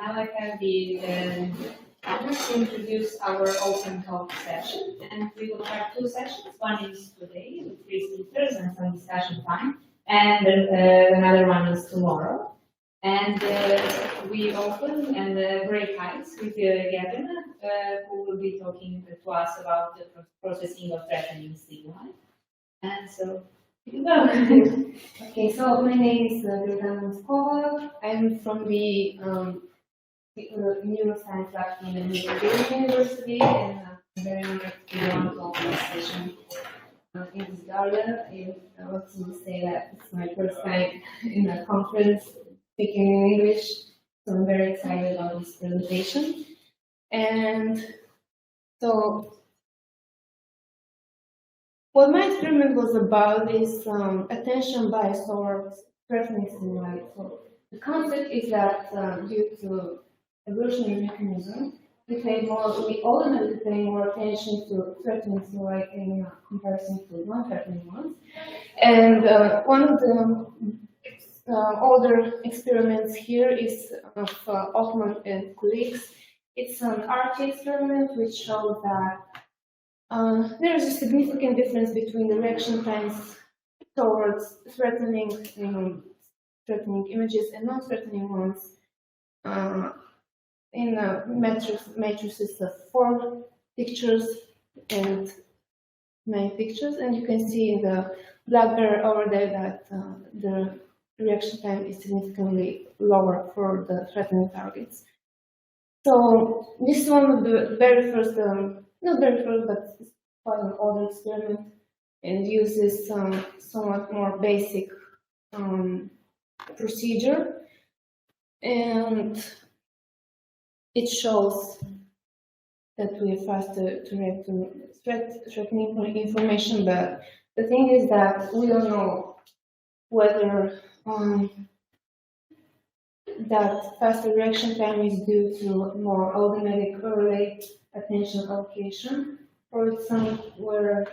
now I have the honor to introduce our open talk session, and we will have two sessions. One is today with 3 speakers and some discussion time, and another one is tomorrow. And we open and break ice with Gavin, who will be talking to us about the processing of threatening stimuli. And so, here you go. Okay, so my name is Belgrad. I'm from the neuroscience lab in the Belgrad University, and I'm very honored to be on this session in this garden. I want to say that it's my first time in a conference speaking in English, so I'm very excited about this presentation. And so, what my experiment was about is attention bias towards threatening stimuli. So the concept is that due to evolutionary mechanism, we automatically pay more attention to threatening stimuli in comparison to non-threatening ones. And one of the older experiments here is of Othman and colleagues. It's an RT experiment which shows that there is a significant difference between the reaction times towards threatening images and non-threatening ones in matrices of 4 pictures and 9 pictures, and you can see in the black bar over there that the reaction time is significantly lower for the threatening targets. So this is one of the very first, not very first, but it's quite an older experiment, and uses somewhat more basic procedure, and it shows that we are faster to react to threatening information. But the thing is that we don't know whether that faster reaction time is due to more automatic early attention allocation, or it's somewhere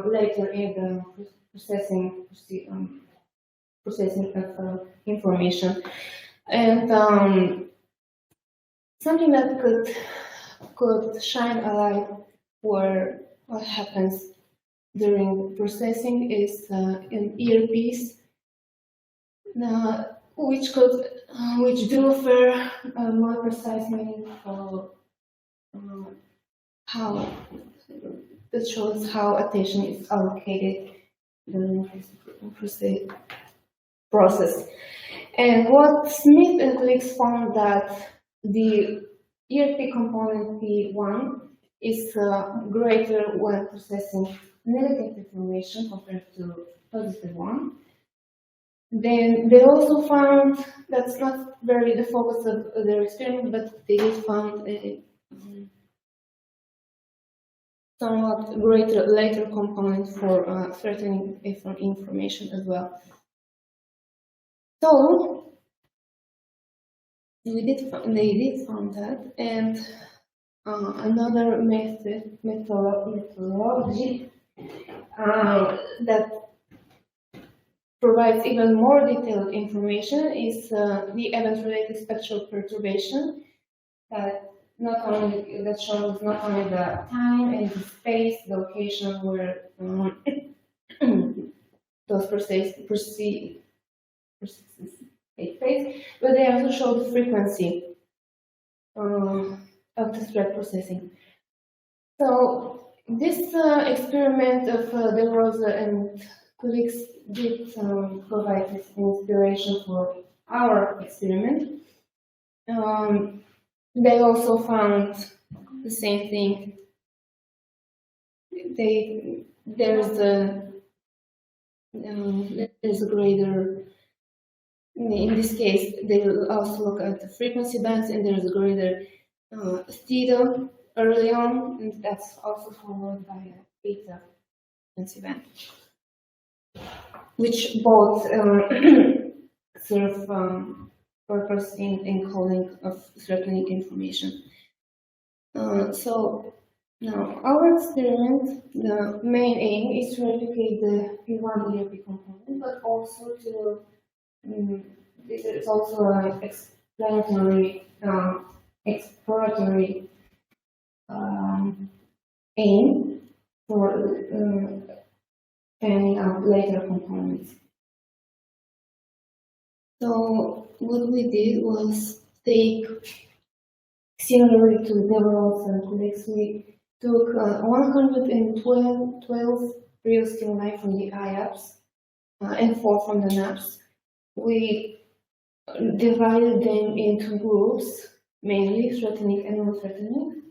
later in the processing of information. And something that could shine a light for what happens during processing is an earpiece, which do offer more precise meaning for how that shows how attention is allocated during this process. And what Smith and colleagues found that the ERP component P1 is greater when processing negative information compared to positive one. Then they also found, that's not very the focus of their experiment, but they did found a somewhat greater later component for threatening information as well. So they did found that, and another methodology that provides even more detailed information is the event-related spectral perturbation that shows not only the time and the space, the location where those processes take place, but they also show the frequency of the threat processing. So this experiment of De Rosa and colleagues did provide this inspiration for our experiment. They also found the same thing. There's a greater, in this case, they will also look at the frequency bands, and there's a greater theta early on, and that's also followed by a beta frequency band, which both serve purpose in encoding of threatening information. So now our experiment, the main aim is to replicate the P1 ERP component, but also to there's also an explanatory exploratory aim for finding out later components. So what we did was take, similarly to Deverell's codex, we took 112 real stimuli from the IAPS and 4 from the NAPS. We divided them into groups, mainly threatening and non-threatening.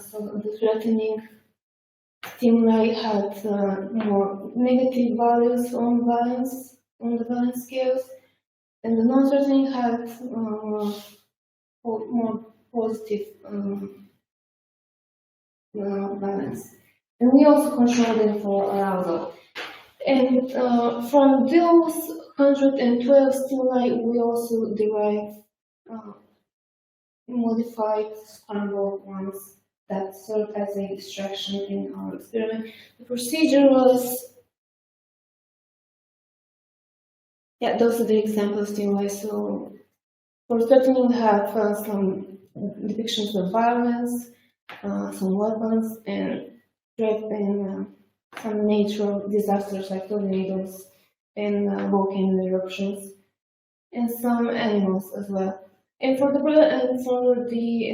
So the threatening stimuli had more negative values on the valence scales, and the non-threatening had more positive valence. And we also controlled them for arousal. And from those 112 stimuli, we also derived modified scrambled ones that served as a distraction in our experiment. The procedure was, those are the example stimuli. So for threatening, we have some depictions of violence, some weapons, and threat and some natural disasters like tornadoes and volcano eruptions, and some animals as well. And for the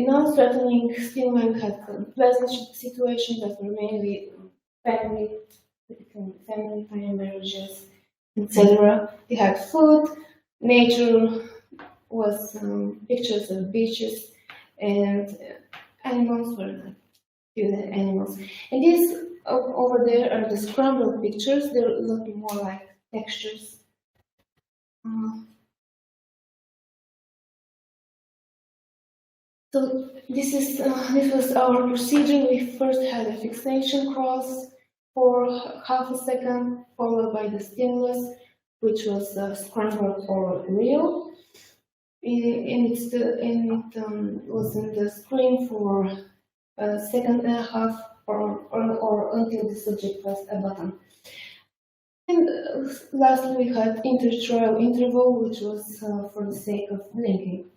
non-threatening stimuli, we had pleasant situations that were mainly family time marriages, etc. We had food, nature was pictures of beaches, and animals were like animals. And these over there are the scrambled pictures. They're looking more like textures. So this was our procedure. We first had a fixation cross for half a second, followed by the stimulus, which was scrambled or real. And it was in the screen for a second and a half, or until the subject pressed a button. And lastly, we had intertrial interval, which was for the sake of blinking.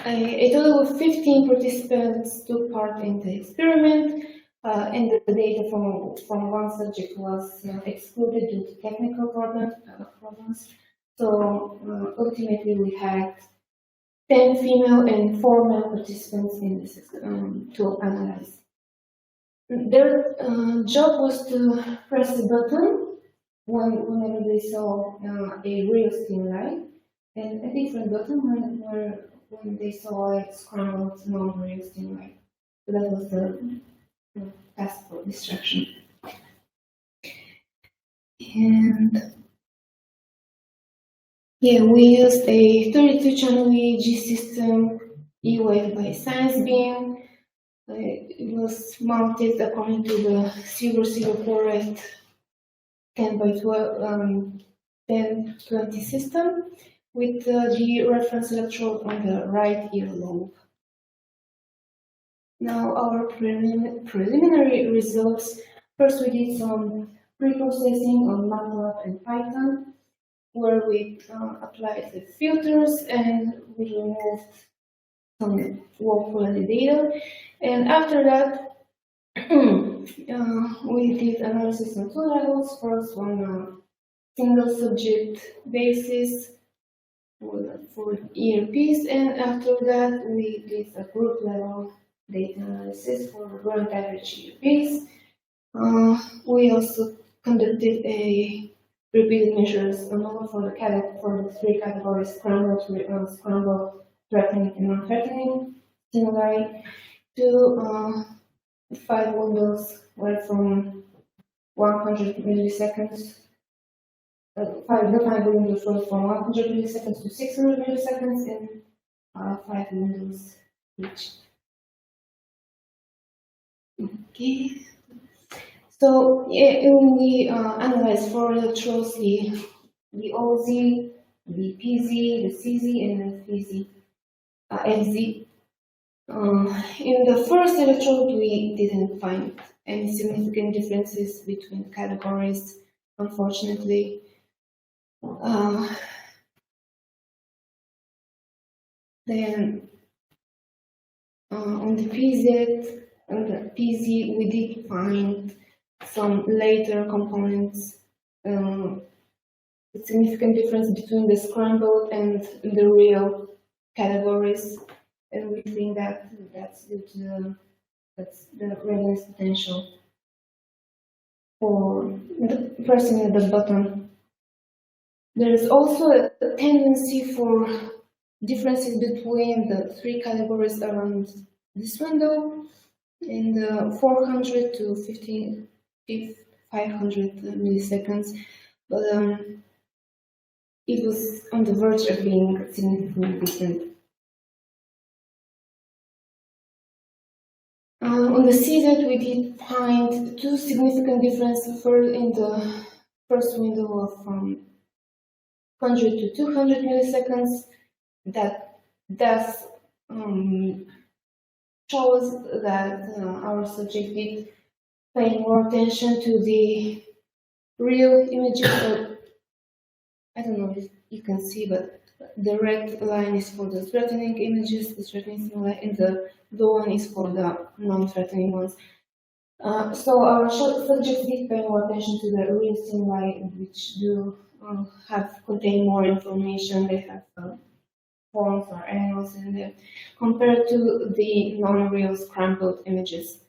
A total of 15 participants took part in the experiment, and the data from one subject was excluded due to technical problems. So ultimately, we had 10 female and 4 male participants in this to analyze. Their job was to press the button whenever they saw a real stimuli, and a different button when they saw a scrambled non-real stimuli. So that was the task for distraction. And we used a 32-channel EEG system, E-wave by science beam. It was mounted according to the silver fluoride 10/20 system, with the reference electrode on the right earlobe. Now our preliminary results. First, we did some pre-processing on MATLAB and Python, where we applied the filters and we removed some work-related data. And after that, we did analysis on 2 levels. First, on a single subject basis for ERPs, and after that, we did a group level data analysis for grand average ERPs. We also conducted a repeated measures for the 3 categories: scrambled, threatening, and non-threatening stimuli. 5 windows were from 100 milliseconds. The 5 windows were from 100 milliseconds to 600 milliseconds, and 5 windows each. Okay. So we analyzed 4 electrodes: the OZ, the PZ, the CZ, and the FZ. In the first electrode, we didn't find any significant differences between categories, unfortunately. Then on the PZ, we did find some later components. The significant difference between the scrambled and the real categories, and we think that that's the readiness potential for the person at the bottom. There is also a tendency for differences between the three categories around this window in the 400 to 500 milliseconds, but it was on the verge of being significantly different. On the CZ, we did find two significant differences. First, in the first window of 100 to 200 milliseconds, that thus shows that our subject did pay more attention to the real images. I don't know if you can see, but the red line is for the threatening images, the threatening stimuli, and the blue one is for the non-threatening ones. So our subjects did pay more attention to the real stimuli, which do contain more information. They have forms or animals in there, compared to the non-real scrambled images.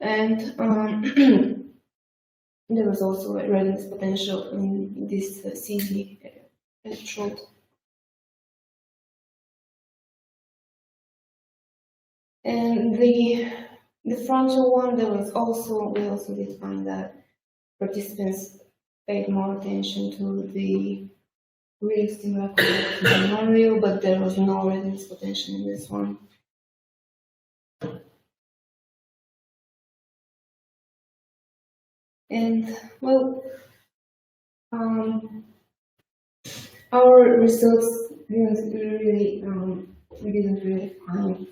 And there was also a readiness potential in this CZ electrode. And the frontal one, we also did find that participants paid more attention to the real stimuli compared to the non-real, but there was no readiness potential in this one. And well, our results didn't really, we didn't really find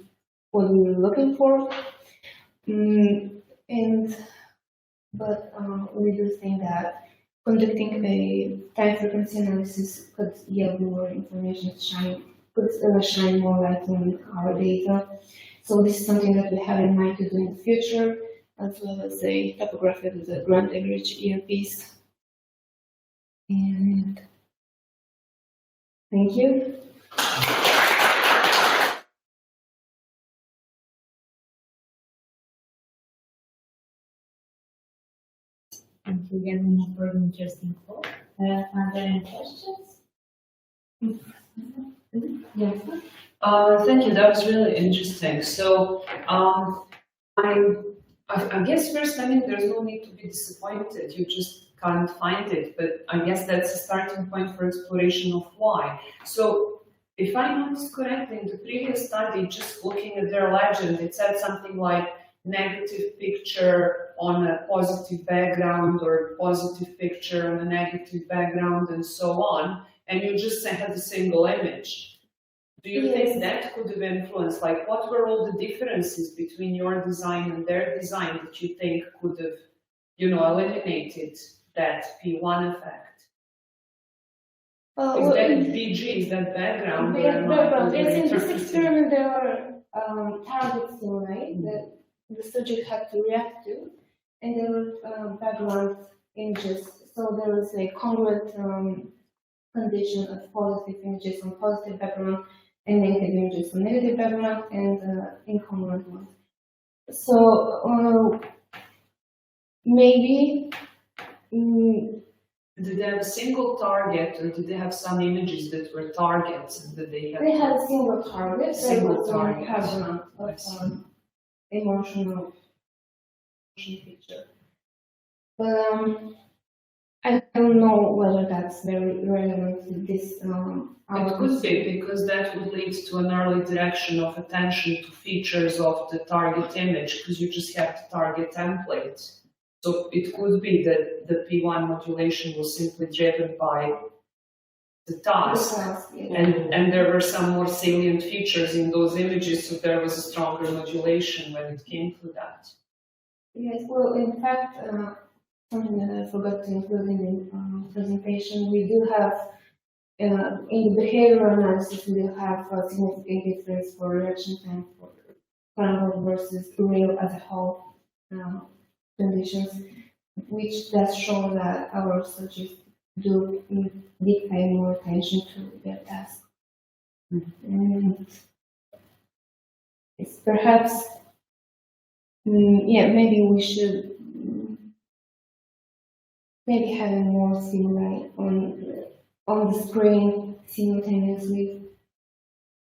what we were looking for, but we do think that conducting a time frequency analysis could yield more information, could shine more light on our data. So this is something that we have in mind to do in the future, as well as a topography of the Grand Average earpiece. And thank you. Thank you very much for an interesting talk. Are there any questions? Yes. Thank you. That was really interesting. So I guess first, I mean, there's no need to be disappointed. You just can't find it. But I guess that's a starting point for exploration of why. So if I noticed correctly, in the previous study, just looking at their legend, it said something like negative picture on a positive background or positive picture on a negative background and so on. And you just had a single image. Do you think that could have influenced, like what were all the differences between your design and their design that you think could have, eliminated that P1 effect? Is that BG, is that background? Background. Yes, in this experiment there were target stimuli that the subject had to react to, and there were background images. So there was a congruent condition of positive images on positive background and negative images on negative background and incongruent ones. So maybe. Did they have a single target, or did they have some images that were targets? And that they had a single target. Single target. Background of emotional picture. But I don't know whether that's very relevant to this. It could be, because that would lead to an early direction of attention to features of the target image, because you just have the target template. So it could be that the P1 modulation was simply driven by the task, and there were some more salient features in those images, so there was a stronger modulation when it came to that. Yes, well, in fact, something that I forgot to include in the presentation. We do have in behavioral analysis, we do have a significant difference for reaction time for scrambled versus real as a whole conditions, which does show that our researchers do did pay more attention to their task. And it's perhaps, yeah, maybe we should maybe having more stimuli on the screen simultaneously.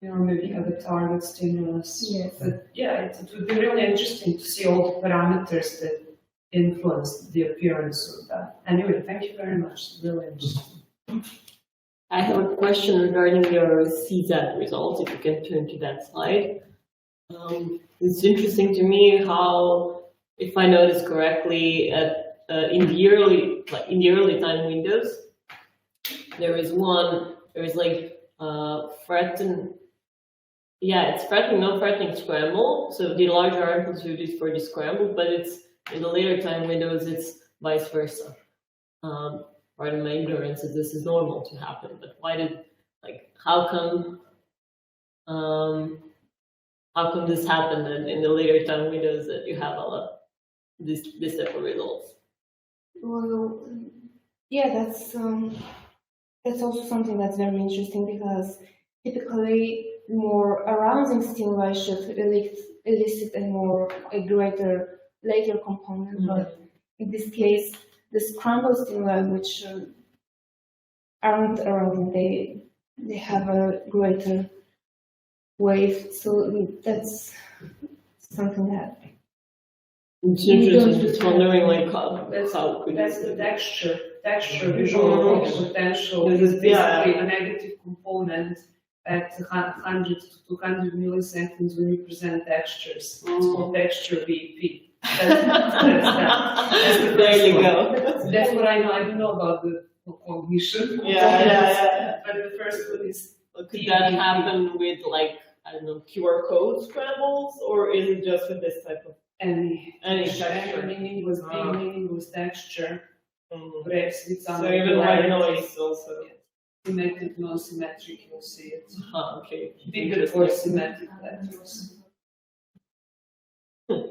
Or maybe have a target stimulus. Yes. But yeah, it would be really interesting to see all the parameters that influence the appearance of that. Anyway, thank you very much. Really interesting. I have a question regarding your CZ results, if you can turn to that slide. It's interesting to me how, if I noticed correctly, in the early time windows, there is like threaten. Yeah, it's threatening, not threatening scramble. So the larger amplitude is for the scramble, but it's in the later time windows, it's vice versa. Pardon my ignorance, if this is normal to happen, but why did, how come this happened in the later time windows that you have this type of results? Well, yeah, that's also something that's very interesting because typically more arousing stimuli should elicit a greater later component, but in this case, the scramble stimuli, which aren't arousing, they have a greater wave. So that's something that. It's interesting. Just wondering, how could that's the texture visual potential is basically a negative component at 100 to 200 milliseconds when you present textures. It's called texture VP. That's there you go. That's what I know. I don't know about the cognition. Yeah. But the first one is. Could that happen with I don't know, QR code scrambles, or is it just with this type of any texture? meaningless texture. So even white noise also. Symmetric, non-symmetric, you'll see it. Okay. Bigger or symmetric letters. So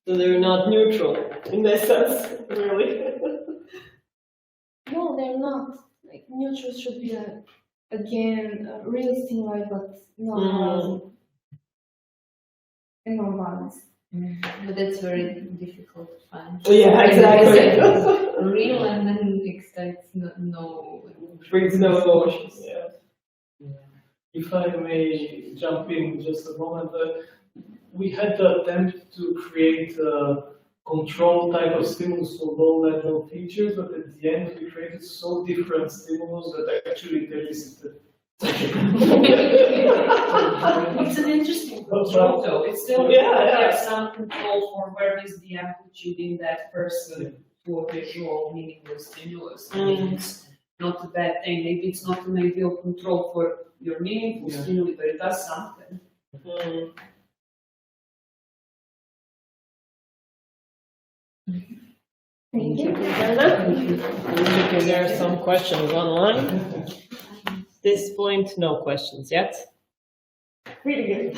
they're not neutral in that sense, really. No, they're not. Neutral should be again real stimuli, but not and non-violence. But that's very difficult to find. Yeah, exactly. Real and then excites no. Brings no emotions. Yeah. If I may jump in just a moment, we had the attempt to create a control type of stimulus for low-level features, but at the end we created so different stimulus that actually they elicited. It's an interesting control, though. It's still some control for where is the amplitude in that person to a visual meaningless stimulus. I mean, it's not a bad thing. Maybe it's not an ideal control for your meaningful stimuli, but it does something. Thank you. Okay, there are some questions online. At this point, no questions yet. Really good.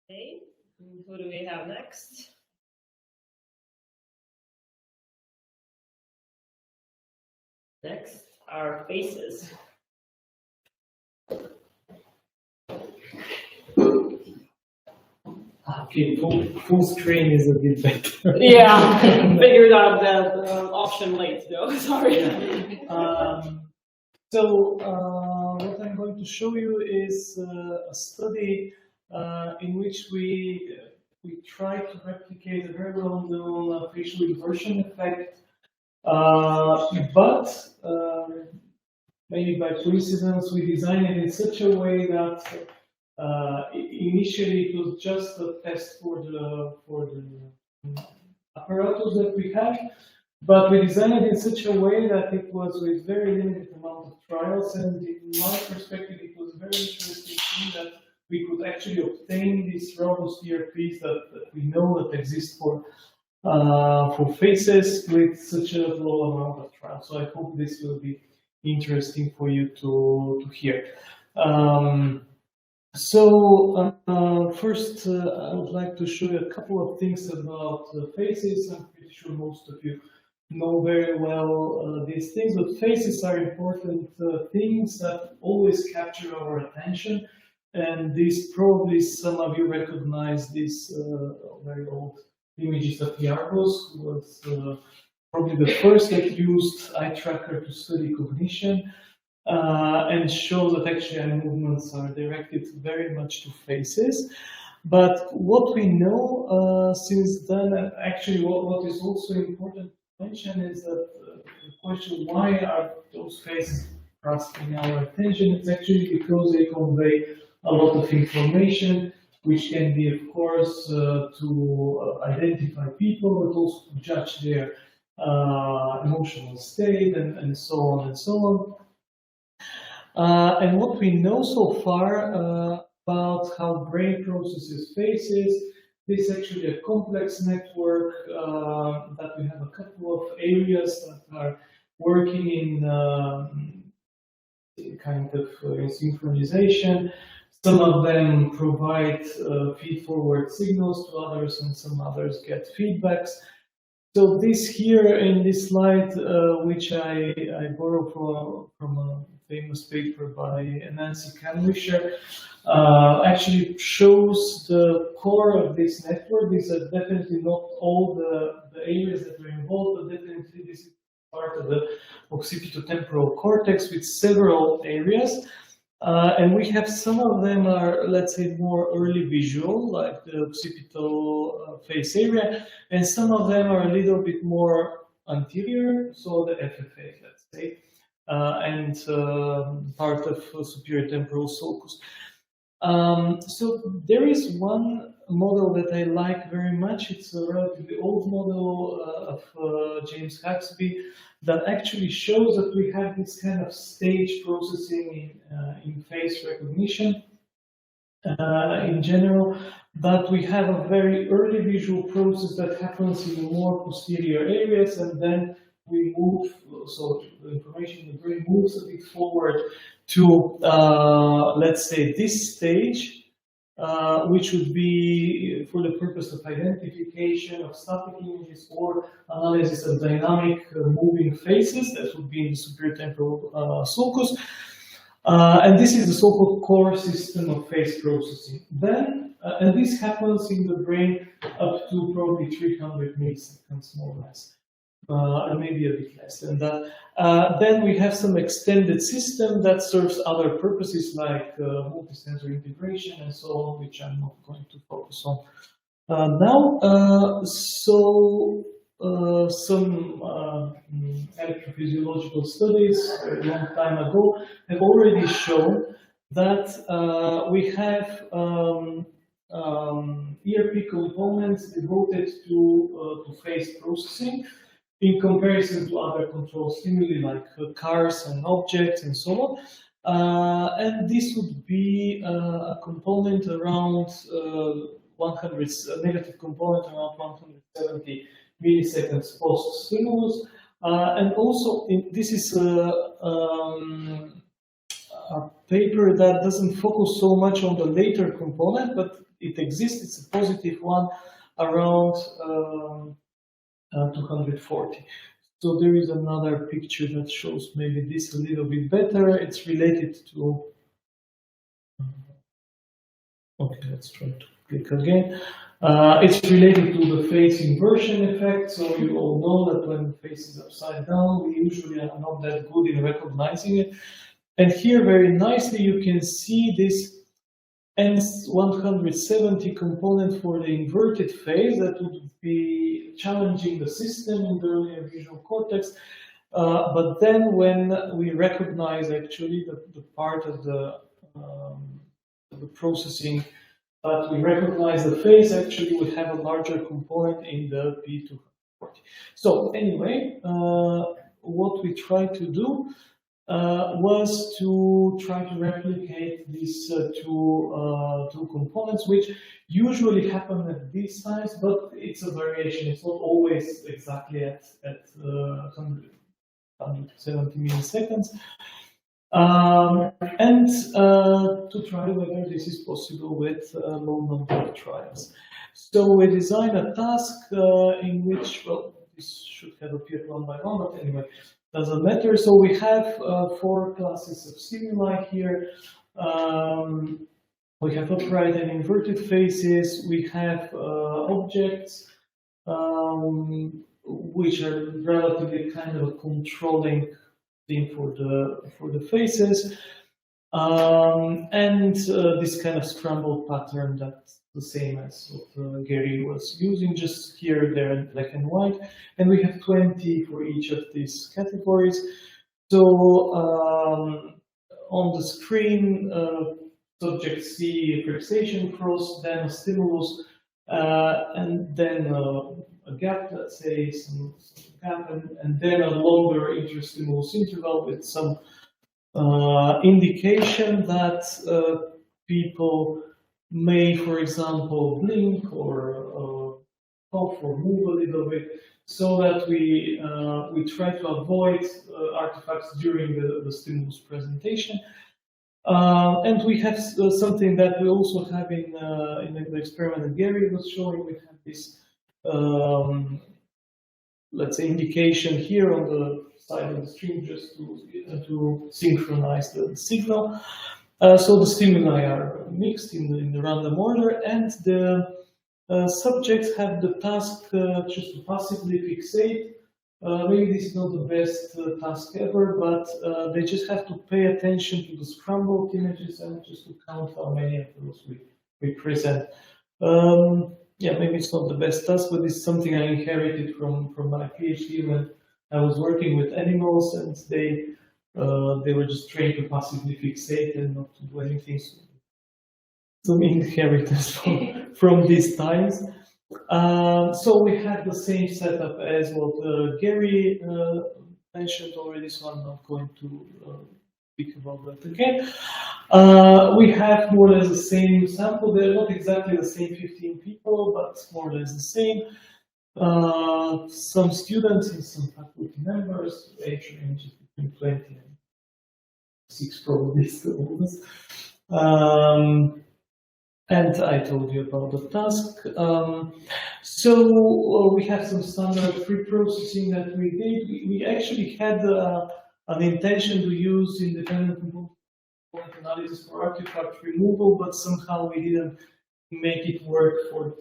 Okay, who do we have next? Next are faces. Okay, full screen is a bit better. Yeah, figured out that option late though, sorry. What I'm going to show you is a study in which we try to replicate a very well-known facial inversion effect, but maybe by coincidence we designed it in such a way that initially it was just a test for the apparatus that we have, But we designed it in such a way that it was with very limited amount of trials, and in my perspective, it was very interesting to me that we could actually obtain these robust ERPs that we know that exist for faces with such a low amount of trials. So I hope this will be interesting for you to hear. First, I would like to show you a couple of things about faces. I'm pretty sure most of you know very well these things, but faces are important things that always capture our attention. And these probably some of you recognize these very old images of Yargos, who was probably the first that used eye tracker to study cognition. And show that actually eye movements are directed very much to faces. But what we know since then, and actually what is also important to mention is that the question, why are those faces grasping our attention? It's actually because they convey a lot of information, which can be, of course, to identify people, but also to judge their emotional state and so on and so on. And what we know so far about how brain processes faces, this is actually a complex network that we have a couple of areas that are working in kind of synchronization. Some of them provide feed-forward signals to others, and some others get feedbacks. So this here in this slide, which I borrow from a famous paper by Nancy Canwisher, actually shows the core of this network. These are definitely not all the areas that are involved, but definitely this is part of the occipitotemporal cortex with several areas. And we have some of them are, let's say, more early visual, like the occipital face area, and some of them are a little bit more anterior, so the FFA, let's say, and part of superior temporal sulcus. So there is one model that I like very much. It's a relatively old model of James Haxby that actually shows that we have this kind of stage processing in face recognition in general, but we have a very early visual process that happens in more posterior areas, and then we move, so the information in the brain moves a bit forward to, let's say, this stage, which would be for the purpose of identification of static images or analysis of dynamic moving faces. That would be in the superior temporal sulcus. And this is the so-called core system of face processing. Then, and this happens in the brain up to probably 300 milliseconds, more or less. And maybe a bit less than that. Then we have some extended system that serves other purposes like multisensory integration and so on, which I'm not going to focus on now. Some electrophysiological studies a long time ago have already shown that we have ERP components devoted to face processing, in comparison to other control stimuli like cars and objects and so on. And this would be a component around a negative component around 170 milliseconds post-stimulus. And also, this is a paper that doesn't focus so much on the later component, but it exists, it's a positive one, around 240. So there is another picture that shows maybe this a little bit better. It's related to, okay, let's try to click again. It's related to the face inversion effect. So you all know that when the face is upside down, we usually are not that good in recognizing it. And here very nicely you can see this N170 component for the inverted face that would be challenging the system in the earlier visual cortex. But then when we recognize actually the part of the processing that we recognize the face, actually we have a larger component in the P240. 240. So anyway, what we tried to do was to try to replicate these two components, which usually happen at this size, but it's a variation. It's not always exactly at 170 milliseconds. And to try whether this is possible with a low number of trials. So we designed a task in which, well, this should have appeared one by one, but anyway, doesn't matter. So we have 4 classes of stimuli here. We have upright and inverted faces. We have objects, which are relatively kind of a controlling thing for the faces, and this kind of scrambled pattern that's the same as what Gary was using, just here, there, in black and white. And we have 20 for each of these categories. So on the screen, subjects see a fixation cross, then a stimulus, and then a gap, let's say, some gap, and then a longer interstimulus interval with some indication that people may, for example, blink or cough or move a little bit, so that we try to avoid artifacts during the stimulus presentation. And we have something that we also have in the experiment that Gary was showing. We have this, let's say, indication here on the side of the screen, just to synchronize the signal. So the stimuli are mixed in the random order, and the subjects have the task just to passively fixate. Maybe this is not the best task ever, but they just have to pay attention to the scrambled images and just to count how many of those we present. Yeah, maybe it's not the best task, but it's something I inherited from my PhD when I was working with animals, and they were just trained to passively fixate and not to do anything. So some inheritance from these times. So we have the same setup as what Gary mentioned already, so I'm not going to speak about that again. We have more or less the same sample. They're not exactly the same 15 people, but more or less the same. Some students and some faculty members, age ranges between 20 and 6 probably still. And I told you about the task. So we have some standard pre-processing that we did. We actually had an intention to use independent component analysis for artifact removal, but somehow we didn't make it work for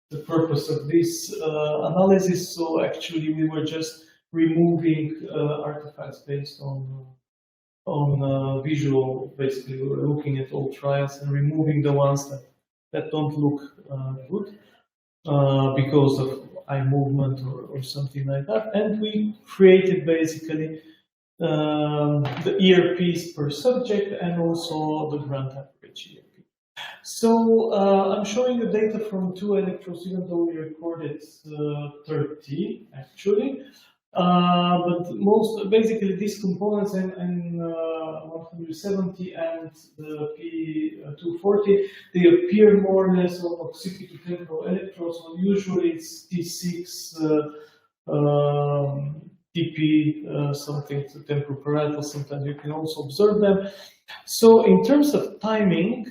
the purpose of this analysis. So actually we were just removing artifacts based on visual. Basically, we were looking at all trials and removing the ones that don't look good because of eye movement or something like that. And we created basically the ERPs per subject and also the grand average ERP. So I'm showing the data from 2 electrodes, even though we recorded 30 actually. But basically these components and 170 and the P240, they appear more or less on occipital electrodes. So usually it's T6, TP, something to temporoparietal. Sometimes you can also observe them. So in terms of timing,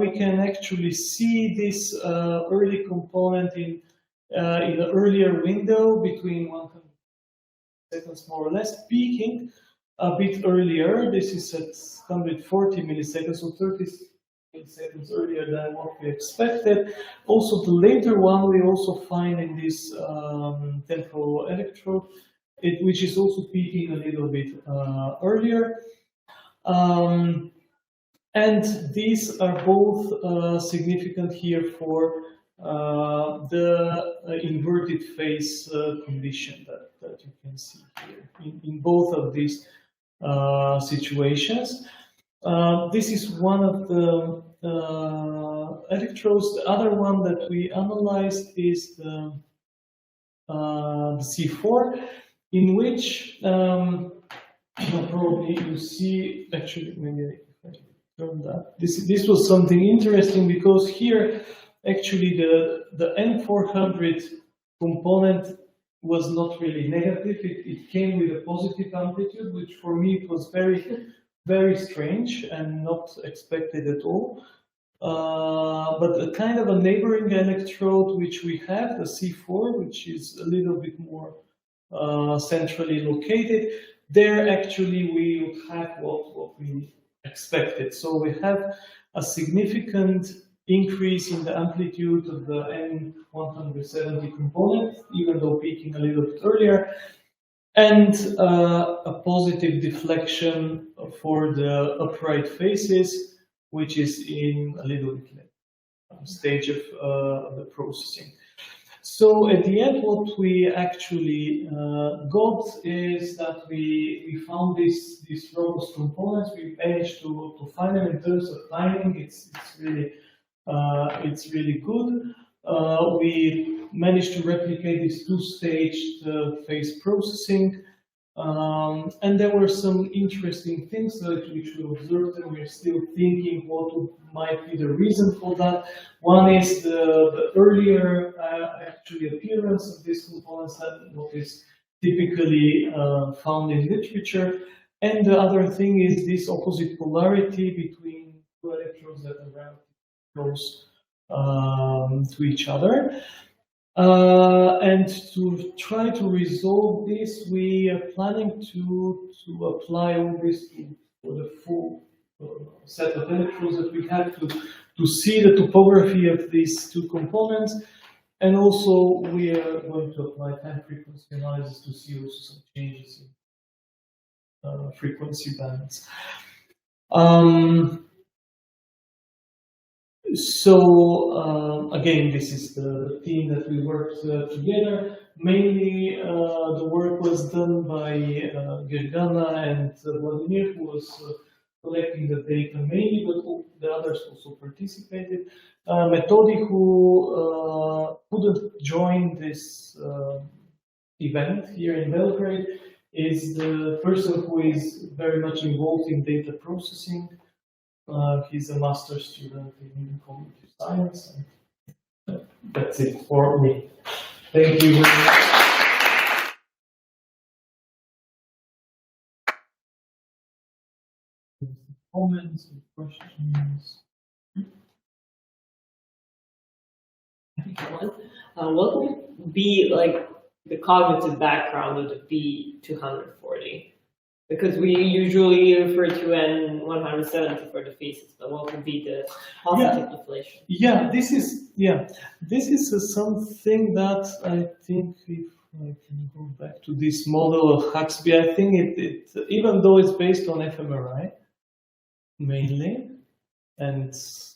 we can actually see this early component in an earlier window between 100 seconds more or less, peaking a bit earlier. This is at 140 milliseconds, so 30 milliseconds earlier than what we expected. Also, the later one we also find in this temporal electrode, which is also peaking a little bit earlier. And these are both significant here for the inverted face condition that you can see here in both of these situations. This is one of the electrodes. The other one that we analyzed is the the C4, in which probably you see, actually, maybe if I turn that. This was something interesting because here, actually, the N400 component was not really negative. It came with a positive amplitude, which for me it was very, very strange and not expected at all. But a kind of a neighboring electrode which we have, the C4, which is a little bit more centrally located, there actually we would have what we expected. So we have a significant increase in the amplitude of the N170 component, even though peaking a little bit earlier, and a positive deflection for the upright faces, which is in a little bit later stage of the processing. So at the end, what we actually got is that we found these robust components. We managed to find them in terms of timing. It's really good. We managed to replicate this two-stage phase processing. And there were some interesting things which we observed, and we're still thinking what might be the reason for that. One is the earlier actually appearance of these components than what is typically found in literature. And the other thing is this opposite polarity between two electrons that are relatively close to each other. And to try to resolve this, we are planning to apply all this for the full set of electrodes that we have to see the topography of these two components. And also we are going to apply time frequency analysis to see also some changes in frequency bands. So again, this is the team that we worked together. Mainly, the work was done by Gergana and Vladimir, who was collecting the data mainly, but the others also participated. Metodi, who couldn't join this event here in Belgrade, is the person who is very much involved in data processing. He's a master's student in computer science. And that's it for me. Thank you very much. Comments and questions? What would be like the cognitive background of the B240? Because we usually refer to N170 for the faces, but what would be the positive deflation? Yeah, this is something that I think, if I can go back to this model of Huxley, I think it even though it's based on fMRI mainly and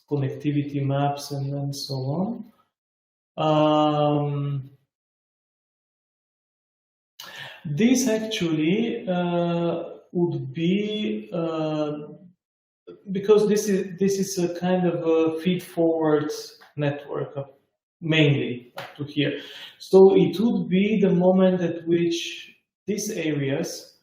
connectivity maps and so on. This actually would be because this is a kind of a feed-forward network mainly up to here. So it would be the moment at which these areas,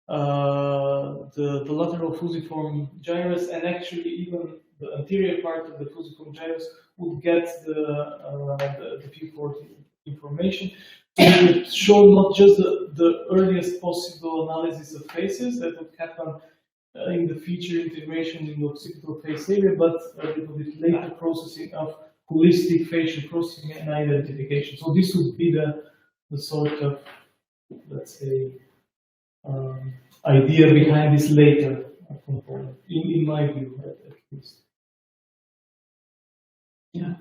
the lateral fusiform gyrus, and actually even the anterior part of the fusiform gyrus would get the feed-forward information. It showed not just the earliest possible analysis of faces that would happen in the feature integration in the occipital face area, but a little bit later processing of holistic facial processing and identification. So this would be the sort of, let's say, idea behind this later component, in my view, at least. Yeah.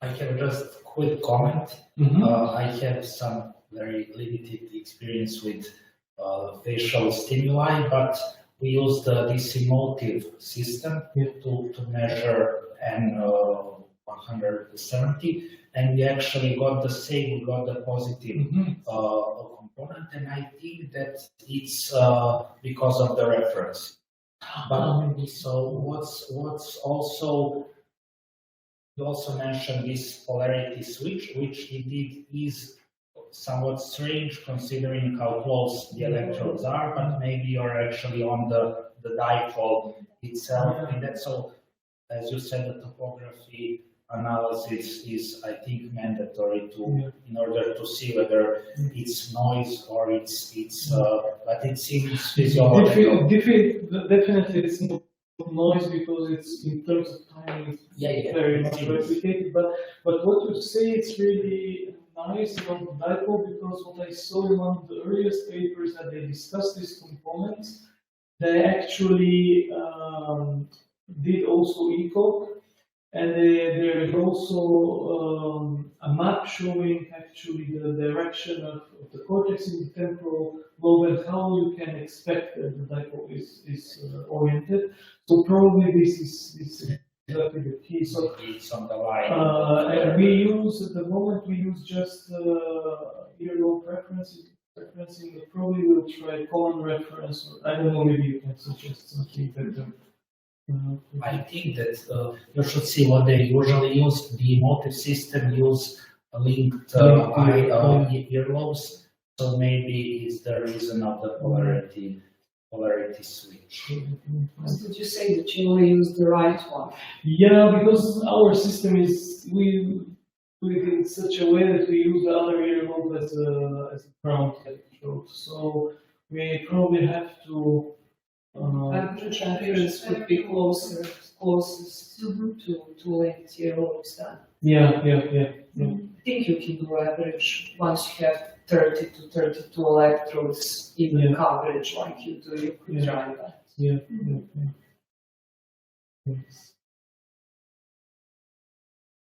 I have just a quick comment. Mm-hmm. I have some very limited experience with facial stimuli, but we used this emotive system to measure N170, and we actually got the same, we got the positive component, and I think that it's because of the reference. But so what's also You also mentioned this polarity switch, which indeed is somewhat strange considering how close the electrodes are, but maybe you're actually on the dipole itself. And that's so, as you said, the topography analysis is, I think, mandatory in order to see whether it's noise or it's but it seems physiological. Definitely, it's not noise because it's in terms of timing, it's very much replicated. But what you say, it's really nice about the dipole, because what I saw in one of the earliest papers that they discussed these components, they actually did also echo. And there is also a map showing actually the direction of the cortex in the temporal lobe and how you can expect that the dipole is oriented. So probably this is exactly the key. So it's on the line. And we use, at the moment, we use just earlobe referencing. But probably we'll try common reference, or I don't know, maybe you can suggest something better. I think that you should see what they usually use. The motive system use linked earlobes, so maybe it's the reason of the polarity switch. Did you say that you only use the right one? Yeah, because our system is, we put it in such a way that we use the other earlobe as a ground electrode. So we probably have to Average reference would be closest to linked earlobes then. Yeah. I think you can do average once you have 30 to 32 electrodes, even coverage like you do, you could try that. Yeah.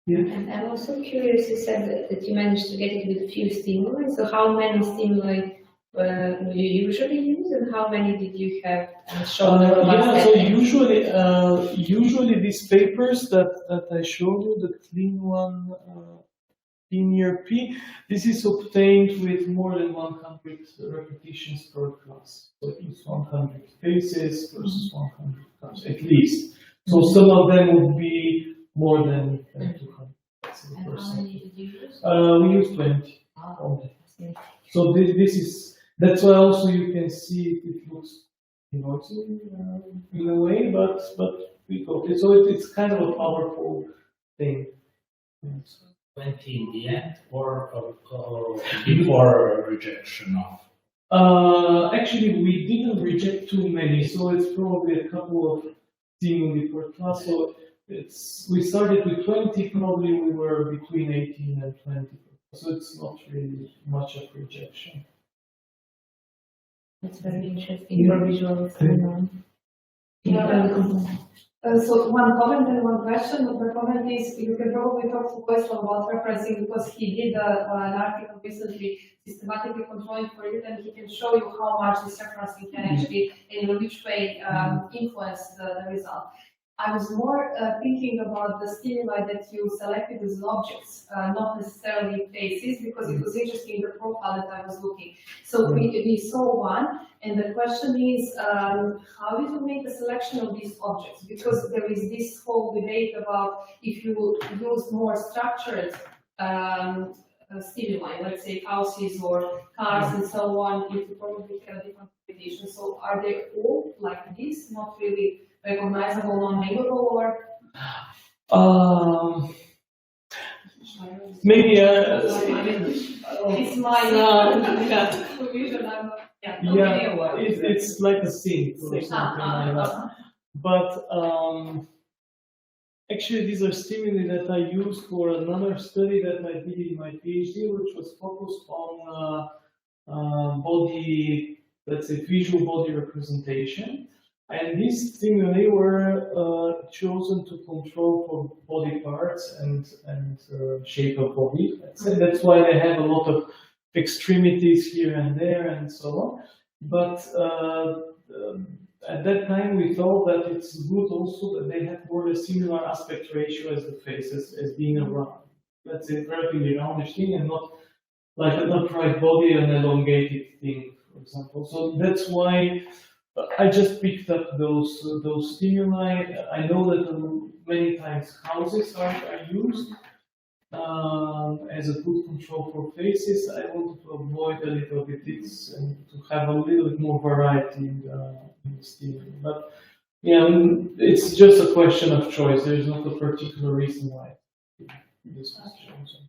And I'm also curious, you said that you managed to get it with a few stimuli, so how many stimuli do you usually use, and how many did you have shown? So usually these papers that I showed you, the clean one, linear P, this is obtained with more than 100 repetitions per class. So it's 100 cases versus 100 class, at least. So some of them would be more than 200. And how many did you use? We use 20 only. So this is, that's why also you can see it looks noisy in a way, but we got it. So it's kind of a powerful thing. 20 in the end, or before rejection of? Actually, we didn't reject too many, so it's probably a couple of stimuli per class. So we started with 20, probably we were between 18 and 20. So it's not really much of rejection. That's very interesting for visuals. So one comment and one question. The comment is, you can probably talk to question about referencing, because he did an article recently systematically controlling for you, and he can show you how much this referencing can actually, in which way, influence the result. I was more thinking about the stimuli that you selected as objects, not necessarily faces, because it was interesting, the profile that I was looking. So we saw one, and the question is, how did you make the selection of these objects? Because there is this whole debate about if you use more structured stimuli, let's say houses or cars and so on, you probably have a different interpretation. So are they all like this, not really recognizable, non-labelable, or? Maybe It's my confusion. it's like a sync or something like that. But actually, these are stimuli that I used for another study that I did in my PhD, which was focused on body, let's say, visual body representation. And these stimuli were chosen to control for body parts and shape of body. That's why they have a lot of extremities here and there and so on. But at that time, we thought that it's good also that they have more a similar aspect ratio as the face, as being a round, let's say, relatively roundish thing, and not like an upright body and elongated thing, for example. So that's why I just picked up those stimuli. I know that many times houses are used as a good control for faces. I wanted to avoid a little bit this and to have a little bit more variety in the steering. But yeah, it's just a question of choice. There is not a particular reason why this was chosen.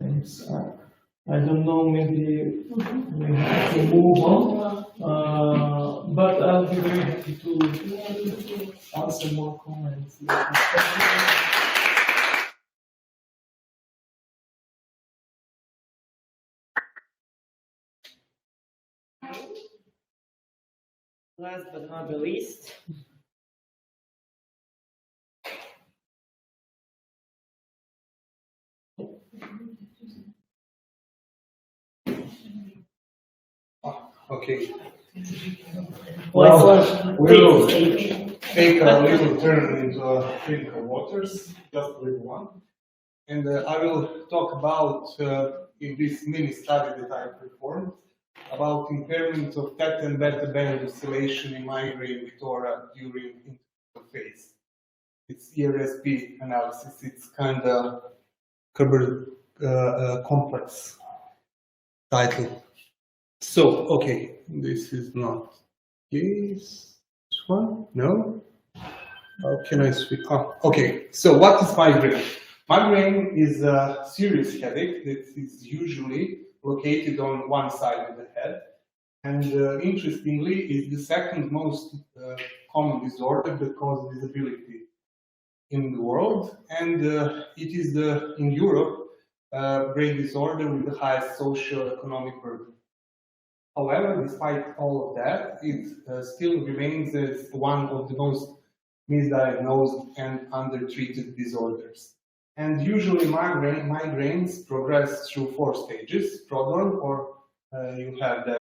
Thanks. I don't know, maybe we have to move on, but I'll be very happy to answer more comments. Last but not the least. Okay. Well, we'll take a little turn into clinical waters, just a little one. And I will talk about, in this mini study that I performed, about impairment of theta and beta band oscillation in migraine with aura during interval phase. It's ERSP analysis. It's kind of complex title. So, okay, this is not this one. No. How can I switch? Oh, okay. So, what is migraine? Migraine is a serious headache that is usually located on one side of the head, and interestingly, is the second most common disorder that causes disability in the world, and it is in Europe brain disorder with the highest socio-economic burden. However, despite all of that, it still remains as one of the most misdiagnosed and undertreated disorders. And usually migraines progress through 4 stages: prodrome, or you have the